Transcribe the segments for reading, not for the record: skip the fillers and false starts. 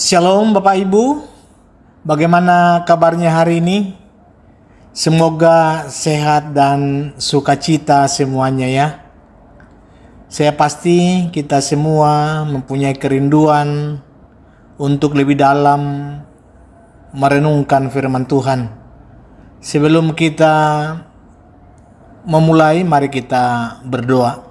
Shalom Bapak Ibu, bagaimana kabarnya hari ini? Semoga sehat dan sukacita semuanya ya. Saya pasti kita semua mempunyai kerinduan untuk lebih dalam merenungkan firman Tuhan. Sebelum kita memulai, mari kita berdoa.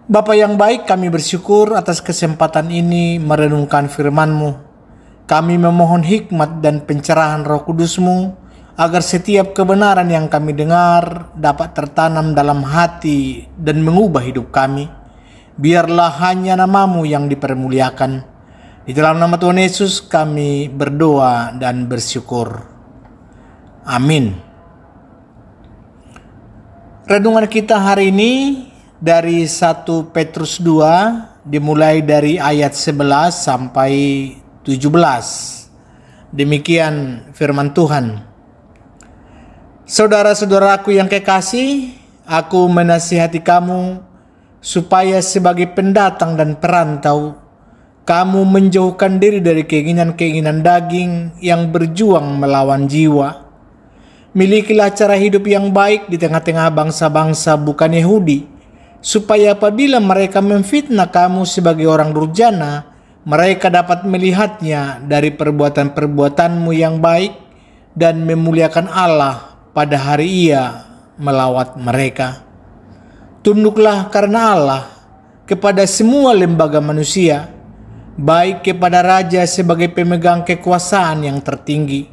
Bapa yang baik, kami bersyukur atas kesempatan ini merenungkan firman-Mu. Kami memohon hikmat dan pencerahan Roh Kudus-Mu, agar setiap kebenaran yang kami dengar dapat tertanam dalam hati dan mengubah hidup kami. Biarlah hanya nama-Mu yang dipermuliakan. Di dalam nama Tuhan Yesus kami berdoa dan bersyukur. Amin. Renungan kita hari ini dari 1 Petrus 2 dimulai dari ayat 11 sampai 17. Demikian firman Tuhan. Saudara-saudaraku yang kekasih, aku menasihati kamu supaya sebagai pendatang dan perantau, kamu menjauhkan diri dari keinginan-keinginan daging yang berjuang melawan jiwa. Milikilah cara hidup yang baik di tengah-tengah bangsa-bangsa bukan Yahudi, supaya apabila mereka memfitnah kamu sebagai orang durjana, mereka dapat melihatnya dari perbuatan-perbuatanmu yang baik dan memuliakan Allah pada hari Ia melawat mereka. Tunduklah karena Allah kepada semua lembaga manusia, baik kepada raja sebagai pemegang kekuasaan yang tertinggi,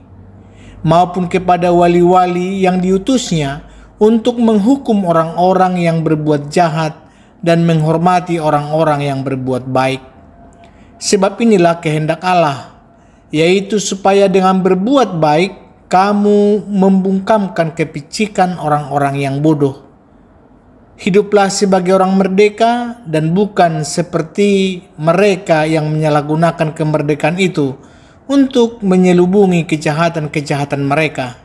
maupun kepada wali-wali yang diutusnya untuk menghukum orang-orang yang berbuat jahat dan menghormati orang-orang yang berbuat baik. Sebab inilah kehendak Allah, yaitu supaya dengan berbuat baik kamu membungkamkan kepicikan orang-orang yang bodoh. Hiduplah sebagai orang merdeka dan bukan seperti mereka yang menyalahgunakan kemerdekaan itu untuk menyelubungi kejahatan-kejahatan mereka,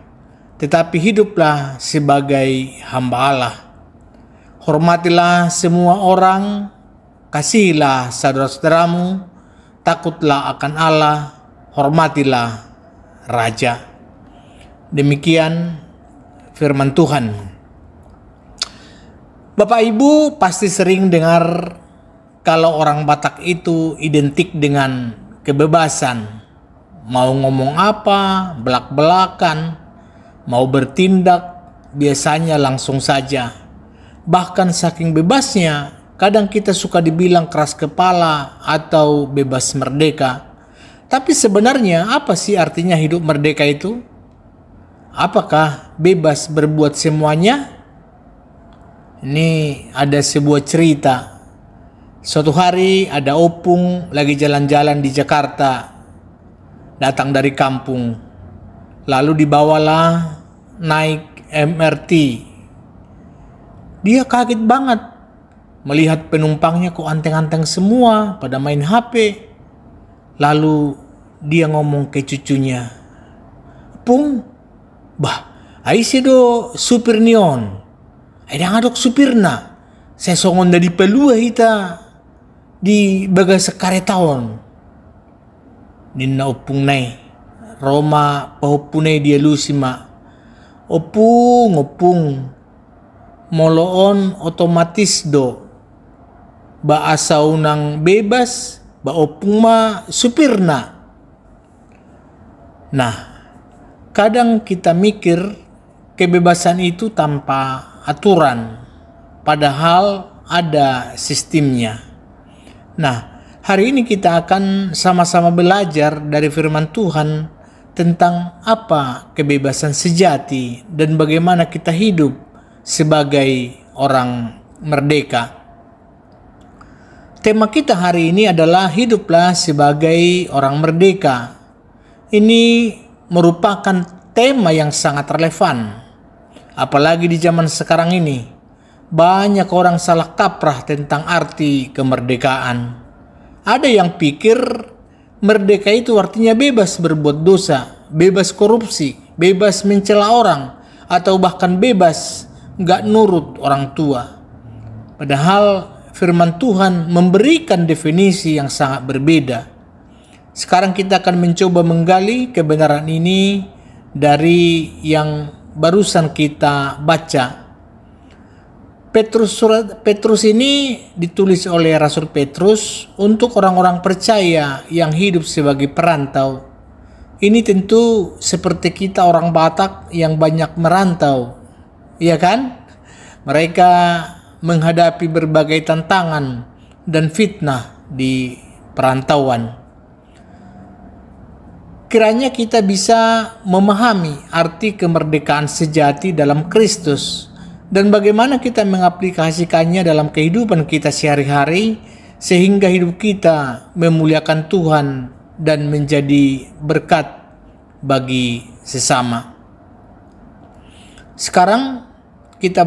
tetapi hiduplah sebagai hamba Allah. Hormatilah semua orang, kasihilah saudara-saudaramu, takutlah akan Allah, hormatilah raja. Demikian firman Tuhan. Bapak Ibu pasti sering dengar kalau orang Batak itu identik dengan kebebasan. Mau ngomong apa, belak-belakan, mau bertindak, biasanya langsung saja. Bahkan saking bebasnya, kadang kita suka dibilang keras kepala atau bebas merdeka. Tapi sebenarnya apa sih artinya hidup merdeka itu? Apakah bebas berbuat semuanya? Ini ada sebuah cerita. Suatu hari ada opung lagi jalan-jalan di Jakarta, datang dari kampung. Lalu dibawalah naik MRT. Dia kaget banget melihat penumpangnya kok anteng-anteng semua pada main HP. Lalu dia ngomong ke cucunya, "Pung, bah, ai do supir nion. Ai ngadok supirna. Saya songon dari pelua hita di bagas karetaon." Ninna opung nai. Roma pahupune dia lusima. Opung moloon otomatis do. Ba asa unang bebas, ba opung ma supirna. Nah, kadang kita mikir kebebasan itu tanpa aturan, padahal ada sistemnya. Nah, hari ini kita akan sama-sama belajar dari firman Tuhan tentang apa kebebasan sejati dan bagaimana kita hidup sebagai orang merdeka. Tema kita hari ini adalah hiduplah sebagai orang merdeka. Ini merupakan tema yang sangat relevan, apalagi di zaman sekarang ini. Banyak orang salah kaprah tentang arti kemerdekaan. Ada yang pikir merdeka itu artinya bebas berbuat dosa, bebas korupsi, bebas mencela orang, atau bahkan bebas gak nurut orang tua. Padahal firman Tuhan memberikan definisi yang sangat berbeda. Sekarang kita akan mencoba menggali kebenaran ini dari yang barusan kita baca. Surat Petrus ini ditulis oleh Rasul Petrus untuk orang-orang percaya yang hidup sebagai perantau. Ini tentu seperti kita orang Batak yang banyak merantau, ya kan? Mereka menghadapi berbagai tantangan dan fitnah di perantauan. Kiranya kita bisa memahami arti kemerdekaan sejati dalam Kristus dan bagaimana kita mengaplikasikannya dalam kehidupan kita sehari-hari sehingga hidup kita memuliakan Tuhan dan menjadi berkat bagi sesama. Sekarang kita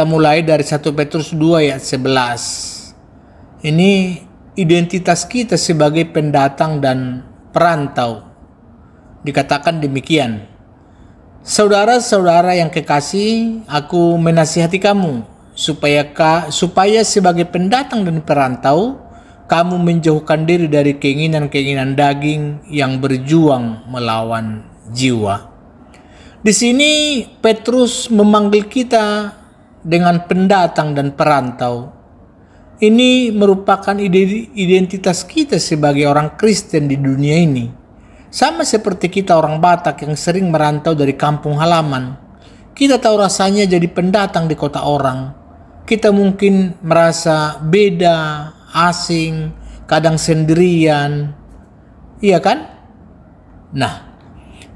mulai dari 1 Petrus 2 ayat 11. Ini identitas kita sebagai pendatang dan perantau. Dikatakan demikian. Saudara-saudara yang kekasih, aku menasihati kamu supaya sebagai pendatang dan perantau kamu menjauhkan diri dari keinginan-keinginan daging yang berjuang melawan jiwa. Di sini Petrus memanggil kita dengan pendatang dan perantau. Ini merupakan identitas kita sebagai orang Kristen di dunia ini. Sama seperti kita orang Batak yang sering merantau dari kampung halaman. Kita tahu rasanya jadi pendatang di kota orang. Kita mungkin merasa beda, asing, kadang sendirian. Iya kan? Nah,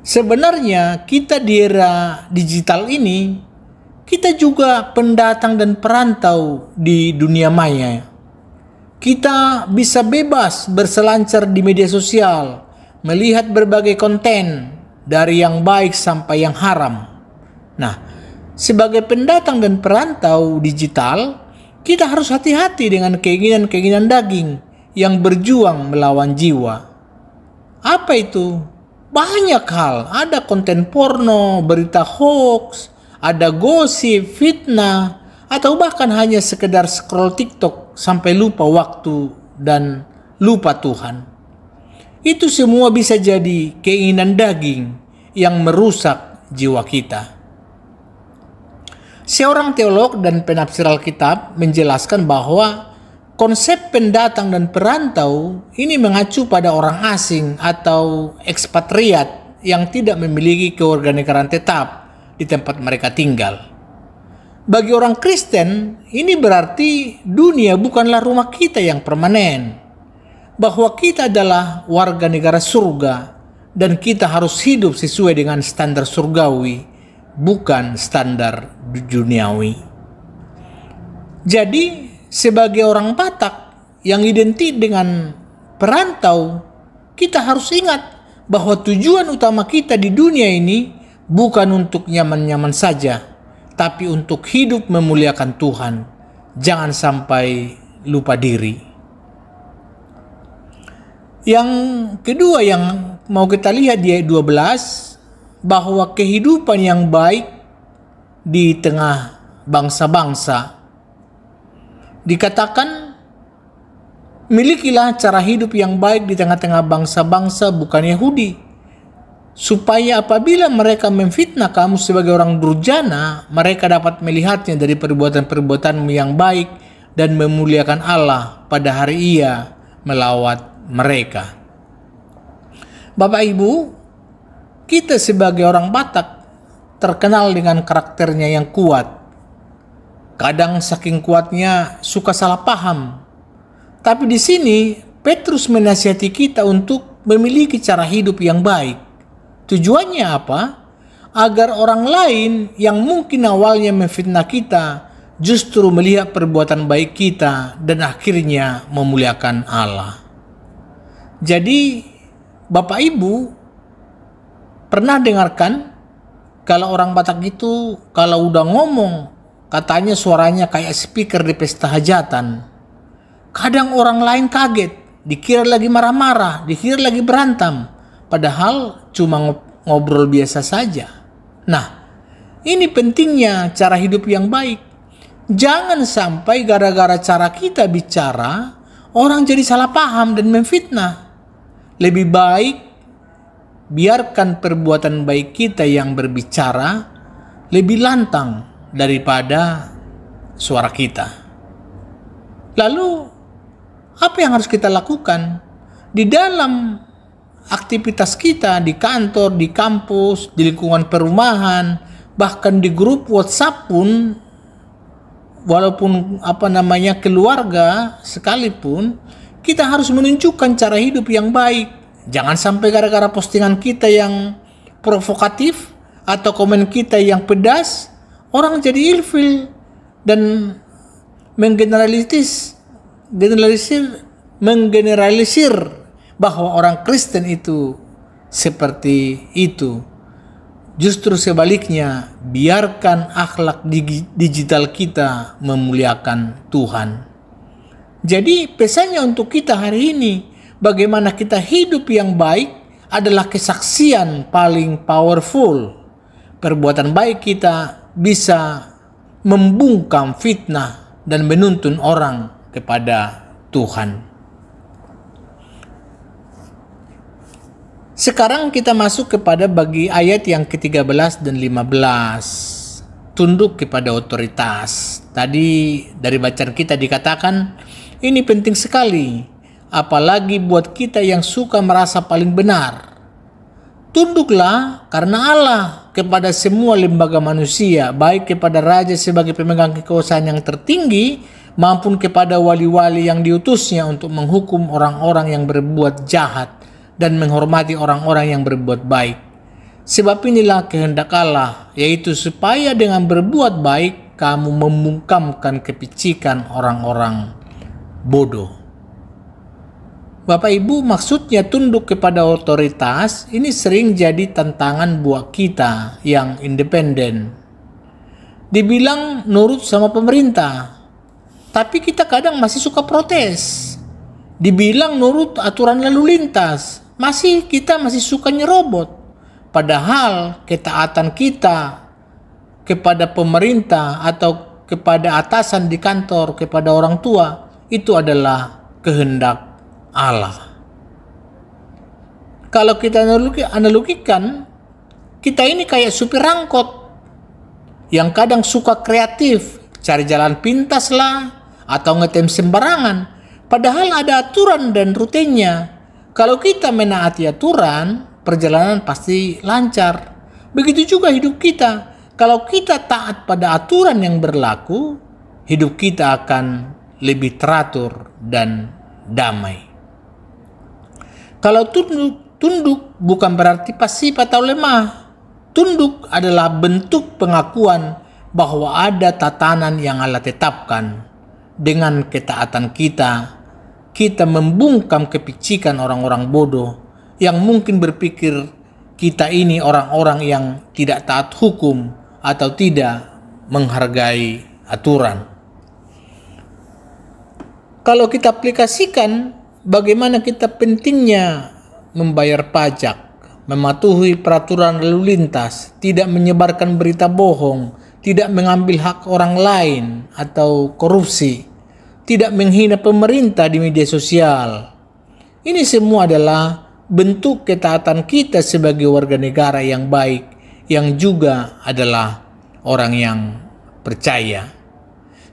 sebenarnya kita di era digital ini, kita juga pendatang dan perantau di dunia maya. Kita bisa bebas berselancar di media sosial, melihat berbagai konten dari yang baik sampai yang haram. Nah, sebagai pendatang dan perantau digital, kita harus hati-hati dengan keinginan-keinginan daging yang berjuang melawan jiwa. Apa itu? Banyak hal. Ada konten porno, berita hoax, ada gosip, fitnah, atau bahkan hanya sekedar scroll TikTok sampai lupa waktu dan lupa Tuhan. Itu semua bisa jadi keinginan daging yang merusak jiwa kita. Seorang teolog dan penafsir Alkitab menjelaskan bahwa konsep pendatang dan perantau ini mengacu pada orang asing atau ekspatriat yang tidak memiliki kewarganegaraan tetap di tempat mereka tinggal. Bagi orang Kristen, ini berarti dunia bukanlah rumah kita yang permanen, bahwa kita adalah warga negara surga dan kita harus hidup sesuai dengan standar surgawi, bukan standar duniawi. Jadi, sebagai orang Batak yang identik dengan perantau, kita harus ingat bahwa tujuan utama kita di dunia ini bukan untuk nyaman-nyaman saja, tapi untuk hidup memuliakan Tuhan. Jangan sampai lupa diri. Yang kedua yang mau kita lihat di ayat 12, bahwa kehidupan yang baik di tengah bangsa-bangsa. Dikatakan, milikilah cara hidup yang baik di tengah-tengah bangsa-bangsa bukan Yahudi, supaya apabila mereka memfitnah kamu sebagai orang durjana, mereka dapat melihatnya dari perbuatan-perbuatanmu yang baik dan memuliakan Allah pada hari Ia melawat mereka. Bapak Ibu, kita sebagai orang Batak terkenal dengan karakternya yang kuat. Kadang saking kuatnya suka salah paham. Tapi di sini Petrus menasihati kita untuk memiliki cara hidup yang baik. Tujuannya apa? Agar orang lain yang mungkin awalnya memfitnah kita justru melihat perbuatan baik kita dan akhirnya memuliakan Allah. Jadi Bapak Ibu pernah dengarkan kalau orang Batak itu kalau udah ngomong katanya suaranya kayak speaker di pesta hajatan. Kadang orang lain kaget, dikira lagi marah-marah, dikira lagi berantem, padahal cuma ngobrol biasa saja. Nah, ini pentingnya cara hidup yang baik. Jangan sampai gara-gara cara kita bicara, orang jadi salah paham dan memfitnah. Lebih baik biarkan perbuatan baik kita yang berbicara lebih lantang daripada suara kita. Lalu, apa yang harus kita lakukan? Di dalam aktivitas kita, di kantor, di kampus, di lingkungan perumahan, bahkan di grup WhatsApp pun, walaupun keluarga sekalipun, kita harus menunjukkan cara hidup yang baik. Jangan sampai gara-gara postingan kita yang provokatif atau komen kita yang pedas, orang jadi ilfil dan menggeneralisir bahwa orang Kristen itu seperti itu. Justru sebaliknya, biarkan akhlak digital kita memuliakan Tuhan. Jadi pesannya untuk kita hari ini, bagaimana kita hidup yang baik adalah kesaksian paling powerful. Perbuatan baik kita bisa membungkam fitnah dan menuntun orang kepada Tuhan. Sekarang kita masuk kepada bagi ayat yang ke-13 dan 15. Tunduk kepada otoritas. Tadi dari bacaan kita dikatakan, ini penting sekali, apalagi buat kita yang suka merasa paling benar. Tunduklah karena Allah kepada semua lembaga manusia, baik kepada raja sebagai pemegang kekuasaan yang tertinggi, maupun kepada wali-wali yang diutusnya untuk menghukum orang-orang yang berbuat jahat dan menghormati orang-orang yang berbuat baik. Sebab inilah kehendak Allah, yaitu supaya dengan berbuat baik kamu membungkamkan kepicikan orang-orang bodoh. Bapak Ibu, maksudnya tunduk kepada otoritas ini sering jadi tantangan buat kita yang independen. Dibilang nurut sama pemerintah, tapi kita kadang masih suka protes. Dibilang nurut aturan lalu lintas, kita masih suka nyerobot. Padahal ketaatan kita kepada pemerintah atau kepada atasan di kantor, kepada orang tua, itu adalah kehendak Allah. Kalau kita analogikan, kita ini kayak supir angkot yang kadang suka kreatif, cari jalan pintas lah, atau ngetem sembarangan. Padahal ada aturan dan rutinnya. Kalau kita menaati aturan, perjalanan pasti lancar. Begitu juga hidup kita. Kalau kita taat pada aturan yang berlaku, hidup kita akan lebih teratur dan damai. Kalau tunduk bukan berarti pasif atau lemah. Tunduk adalah bentuk pengakuan bahwa ada tatanan yang Allah tetapkan. Dengan ketaatan kita membungkam kepicikan orang-orang bodoh yang mungkin berpikir kita ini orang-orang yang tidak taat hukum atau tidak menghargai aturan. Kalau kita aplikasikan bagaimana kita pentingnya membayar pajak, mematuhi peraturan lalu lintas, tidak menyebarkan berita bohong, tidak mengambil hak orang lain atau korupsi, tidak menghina pemerintah di media sosial. Ini semua adalah bentuk ketaatan kita sebagai warga negara yang baik, yang juga adalah orang yang percaya.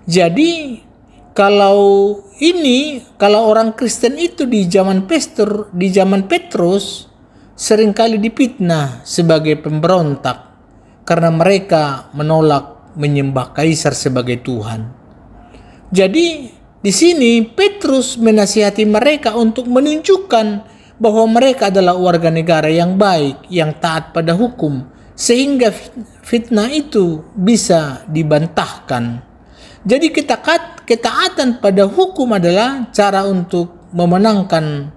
Jadi, kalau orang Kristen itu di zaman Petrus seringkali dipitnah sebagai pemberontak karena mereka menolak menyembah kaisar sebagai Tuhan. Jadi di sini Petrus menasihati mereka untuk menunjukkan bahwa mereka adalah warga negara yang baik, yang taat pada hukum, sehingga fitnah itu bisa dibantahkan. Jadi ketaatan pada hukum adalah cara untuk memenangkan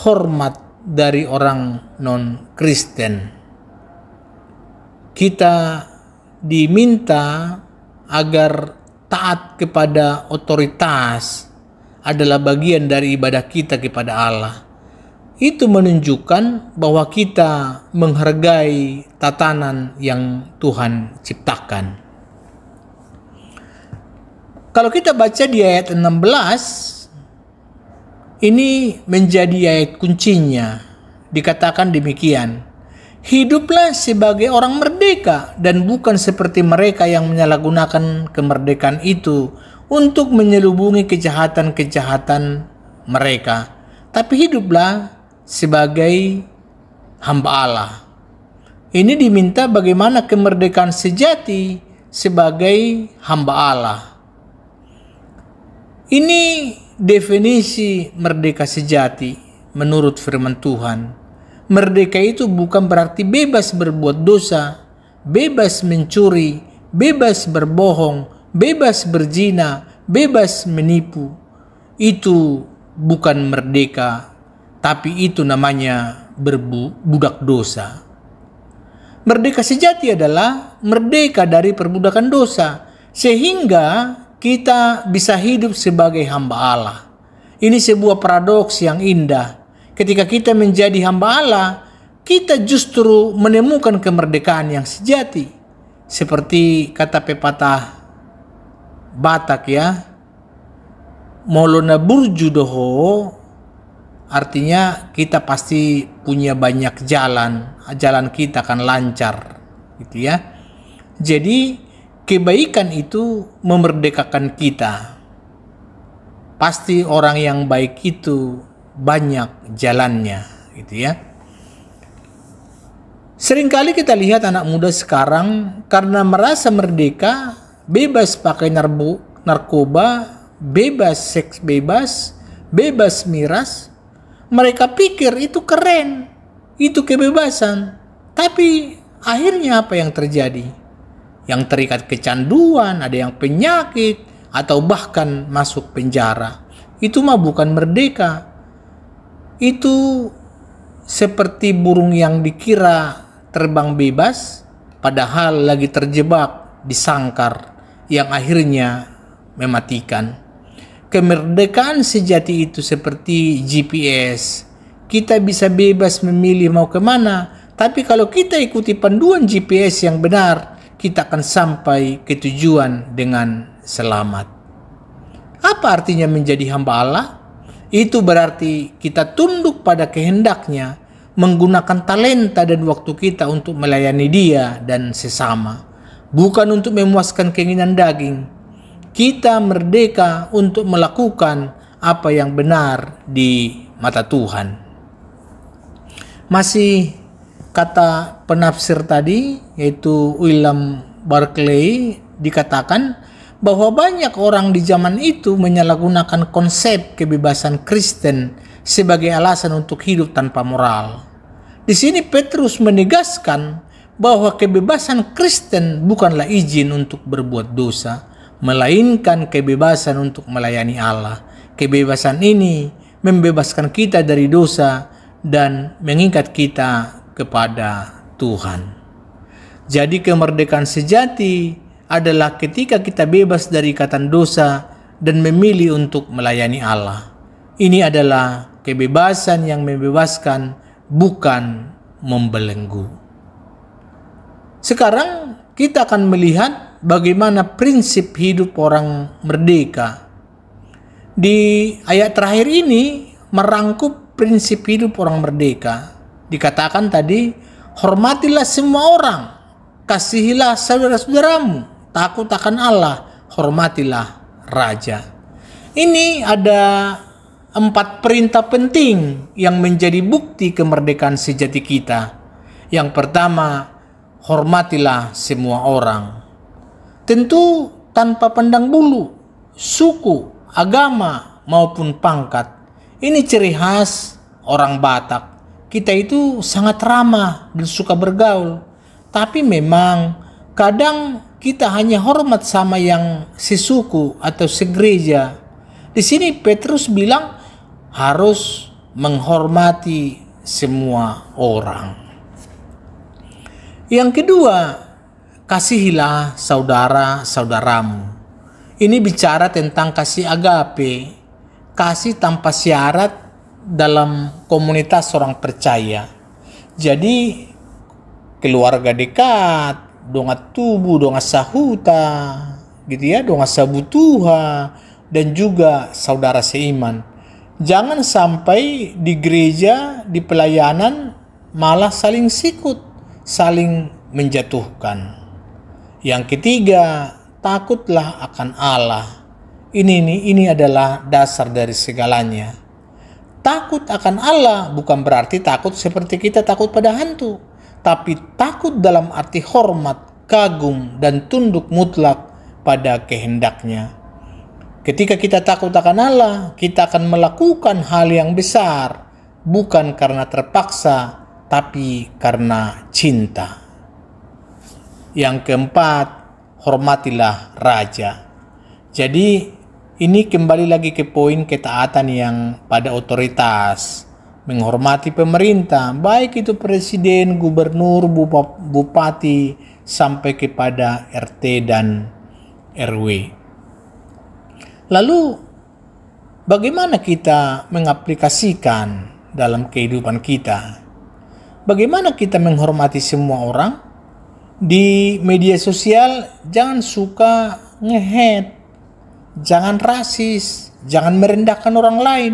hormat dari orang non-Kristen. Kita diminta agar taat kepada otoritas adalah bagian dari ibadah kita kepada Allah. Itu menunjukkan bahwa kita menghargai tatanan yang Tuhan ciptakan. Kalau kita baca di ayat 16, Ini menjadi ayat kuncinya. Dikatakan demikian, hiduplah sebagai orang merdeka dan bukan seperti mereka yang menyalahgunakan kemerdekaan itu untuk menyelubungi kejahatan-kejahatan mereka. Tapi hiduplah sebagai hamba Allah. Ini diminta bagaimana kemerdekaan sejati sebagai hamba Allah. Ini definisi merdeka sejati menurut firman Tuhan. Merdeka itu bukan berarti bebas berbuat dosa, bebas mencuri, bebas berbohong, bebas berzina, bebas menipu. Itu bukan merdeka, tapi itu namanya berbudak dosa. Merdeka sejati adalah merdeka dari perbudakan dosa, sehingga kita bisa hidup sebagai hamba Allah. Ini sebuah paradoks yang indah. Ketika kita menjadi hamba Allah, kita justru menemukan kemerdekaan yang sejati. Seperti kata pepatah Batak ya, molona burju doho, artinya kita pasti punya banyak jalan kita akan lancar, gitu ya. Jadi kebaikan itu memerdekakan kita. Pasti orang yang baik itu banyak jalannya, gitu ya. Seringkali kita lihat anak muda sekarang karena merasa merdeka, bebas pakai narkoba, bebas seks bebas, bebas miras. Mereka pikir itu keren, itu kebebasan. Tapi akhirnya apa yang terjadi? Yang terikat kecanduan, ada yang penyakit, atau bahkan masuk penjara. Itu mah bukan merdeka. Itu seperti burung yang dikira terbang bebas, padahal lagi terjebak di sangkar yang akhirnya mematikan. Kemerdekaan sejati itu seperti GPS. Kita bisa bebas memilih mau kemana, tapi kalau kita ikuti panduan GPS yang benar, kita akan sampai ke tujuan dengan selamat. Apa artinya menjadi hamba Allah? Itu berarti kita tunduk pada kehendaknya, menggunakan talenta dan waktu kita untuk melayani Dia dan sesama, bukan untuk memuaskan keinginan daging. Kita merdeka untuk melakukan apa yang benar di mata Tuhan. Masih kata penafsir tadi, yaitu William Barclay, dikatakan bahwa banyak orang di zaman itu menyalahgunakan konsep kebebasan Kristen sebagai alasan untuk hidup tanpa moral. Di sini Petrus menegaskan bahwa kebebasan Kristen bukanlah izin untuk berbuat dosa, melainkan kebebasan untuk melayani Allah. Kebebasan ini membebaskan kita dari dosa dan mengikat kita kepada Tuhan. Jadi kemerdekaan sejati adalah ketika kita bebas dari ikatan dosa dan memilih untuk melayani Allah. Ini adalah kebebasan yang membebaskan, bukan membelenggu. Sekarang kita akan melihat bagaimana prinsip hidup orang merdeka. Di ayat terakhir ini merangkup prinsip hidup orang merdeka. Dikatakan tadi, hormatilah semua orang, kasihilah saudara-saudaramu, takut akan Allah, hormatilah raja. Ini ada 4 perintah penting yang menjadi bukti kemerdekaan sejati kita. Yang pertama, hormatilah semua orang. Tentu tanpa pandang bulu, suku, agama, maupun pangkat. Ini ciri khas orang Batak. Kita itu sangat ramah dan suka bergaul. Tapi memang kadang kita hanya hormat sama yang sesuku atau segereja. Di sini Petrus bilang harus menghormati semua orang. Yang kedua, kasihilah saudara-saudaramu. Ini bicara tentang kasih agape, kasih tanpa syarat dalam komunitas orang percaya. Jadi keluarga dekat, donga tubuh, donga sahuta, gitu ya, donga sabutuha, dan juga saudara seiman. Jangan sampai di gereja, di pelayanan malah saling sikut, saling menjatuhkan. Yang ketiga, takutlah akan Allah. Ini adalah dasar dari segalanya. Takut akan Allah bukan berarti takut seperti kita takut pada hantu, tapi takut dalam arti hormat, kagum, dan tunduk mutlak pada kehendaknya. Ketika kita takut akan Allah, kita akan melakukan hal yang besar, bukan karena terpaksa, tapi karena cinta. Yang keempat, hormatilah raja. Jadi, ini kembali lagi ke poin ketaatan yang pada otoritas, menghormati pemerintah, baik itu presiden, gubernur, bupati, sampai kepada RT dan RW. Lalu, bagaimana kita mengaplikasikan dalam kehidupan kita? Bagaimana kita menghormati semua orang? Di media sosial, jangan suka nge-hate, jangan rasis, jangan merendahkan orang lain.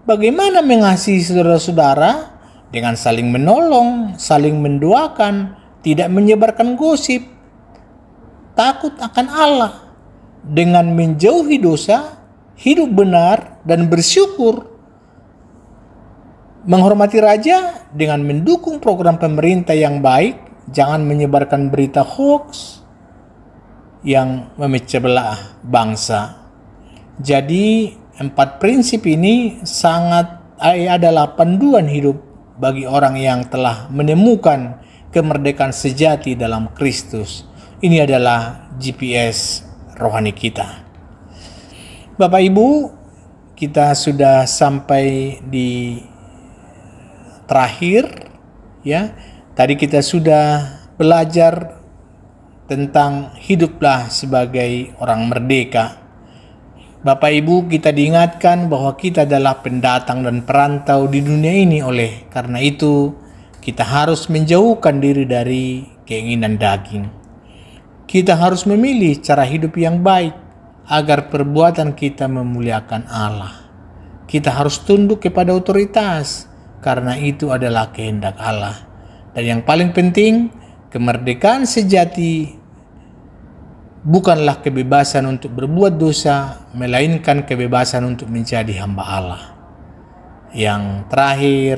Bagaimana mengasihi saudara-saudara? Dengan saling menolong, saling mendoakan, tidak menyebarkan gosip. Takut akan Allah. Dengan menjauhi dosa, hidup benar, dan bersyukur. Menghormati raja dengan mendukung program pemerintah yang baik, jangan menyebarkan berita hoax yang memecah belah bangsa. Jadi 4 prinsip ini adalah panduan hidup bagi orang yang telah menemukan kemerdekaan sejati dalam Kristus. Ini adalah GPS rohani kita. Bapak Ibu, kita sudah sampai di terakhir ya. Tadi kita sudah belajar tentang hiduplah sebagai orang merdeka. Bapak Ibu, kita diingatkan bahwa kita adalah pendatang dan perantau di dunia ini. Oleh karena itu, kita harus menjauhkan diri dari keinginan daging. Kita harus memilih cara hidup yang baik agar perbuatan kita memuliakan Allah. Kita harus tunduk kepada otoritas karena itu adalah kehendak Allah. Dan yang paling penting, kemerdekaan sejati bukanlah kebebasan untuk berbuat dosa, melainkan kebebasan untuk menjadi hamba Allah. Yang terakhir,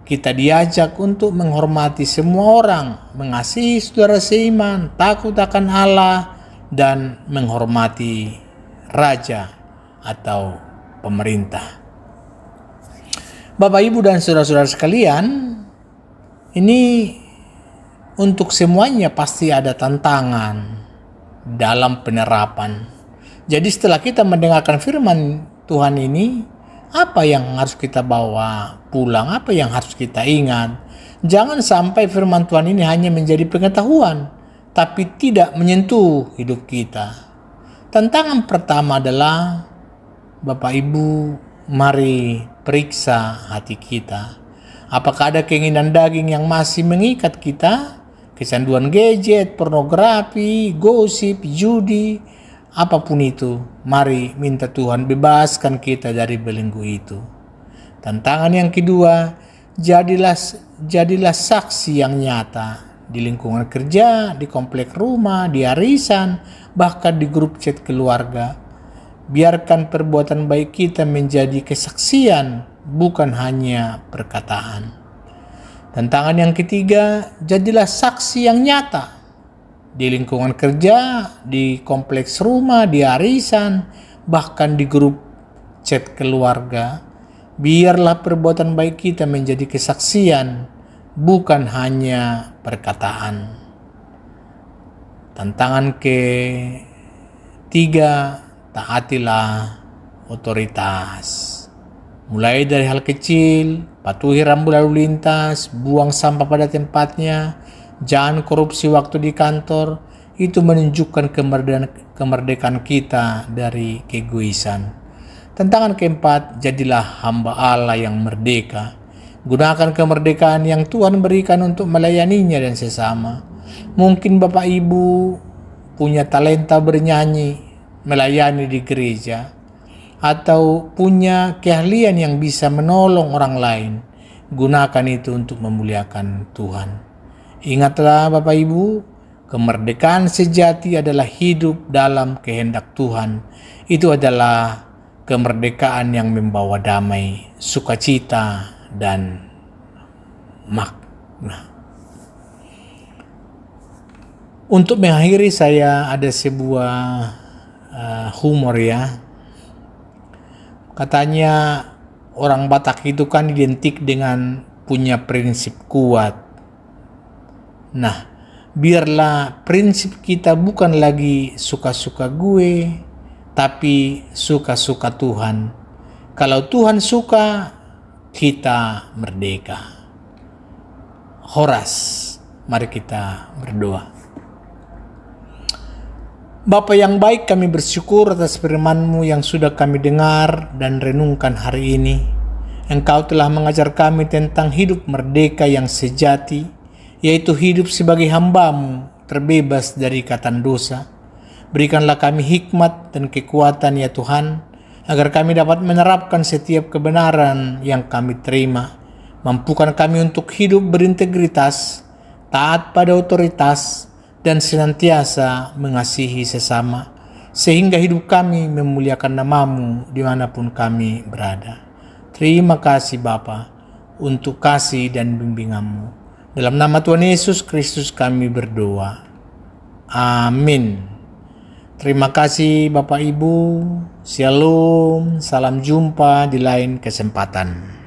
kita diajak untuk menghormati semua orang, mengasihi saudara seiman, takut akan Allah, dan menghormati raja atau pemerintah. Bapak, Ibu, dan saudara-saudara sekalian, ini untuk semuanya pasti ada tantangan dalam penerapan. Jadi setelah kita mendengarkan firman Tuhan ini, apa yang harus kita bawa pulang? Apa yang harus kita ingat? Jangan sampai firman Tuhan ini hanya menjadi pengetahuan, tapi tidak menyentuh hidup kita. Tantangan pertama adalah, Bapak Ibu, mari periksa hati kita. Apakah ada keinginan daging yang masih mengikat kita? Kecanduan gadget, pornografi, gosip, judi, apapun itu, mari minta Tuhan bebaskan kita dari belenggu itu. Tantangan yang kedua, jadilah saksi yang nyata di lingkungan kerja, di komplek rumah, di arisan, bahkan di grup chat keluarga. Biarkan perbuatan baik kita menjadi kesaksian, bukan hanya perkataan. Tantangan yang ketiga, jadilah saksi yang nyata di lingkungan kerja, di kompleks rumah, di arisan, bahkan di grup chat keluarga. Biarlah perbuatan baik kita menjadi kesaksian, bukan hanya perkataan. Tantangan ketiga, taatilah otoritas. Mulai dari hal kecil, patuhi rambu lalu lintas, buang sampah pada tempatnya, jangan korupsi waktu di kantor. Itu menunjukkan kemerdekaan kita dari keegoisan. Tantangan keempat, jadilah hamba Allah yang merdeka. Gunakan kemerdekaan yang Tuhan berikan untuk melayaninya dan sesama. Mungkin Bapak Ibu punya talenta bernyanyi, melayani di gereja. atau punya keahlian yang bisa menolong orang lain, gunakan itu untuk memuliakan Tuhan. Ingatlah Bapak Ibu, kemerdekaan sejati adalah hidup dalam kehendak Tuhan. Itu adalah kemerdekaan yang membawa damai, sukacita, dan makna. Untuk mengakhiri, saya ada sebuah humor ya. Katanya orang Batak itu kan identik dengan punya prinsip kuat. Nah, biarlah prinsip kita bukan lagi suka-suka gue, tapi suka-suka Tuhan. Kalau Tuhan suka, kita merdeka. Horas, mari kita berdoa. Bapa yang baik, kami bersyukur atas firman-Mu yang sudah kami dengar dan renungkan hari ini. Engkau telah mengajar kami tentang hidup merdeka yang sejati, yaitu hidup sebagai hamba-Mu, terbebas dari ikatan dosa. Berikanlah kami hikmat dan kekuatan ya Tuhan, agar kami dapat menerapkan setiap kebenaran yang kami terima. Mampukan kami untuk hidup berintegritas, taat pada otoritas, dan senantiasa mengasihi sesama, sehingga hidup kami memuliakan nama-Mu dimanapun kami berada. Terima kasih Bapa untuk kasih dan bimbingan-Mu. Dalam nama Tuhan Yesus Kristus kami berdoa. Amin. Terima kasih Bapak Ibu. Shalom. Salam jumpa di lain kesempatan.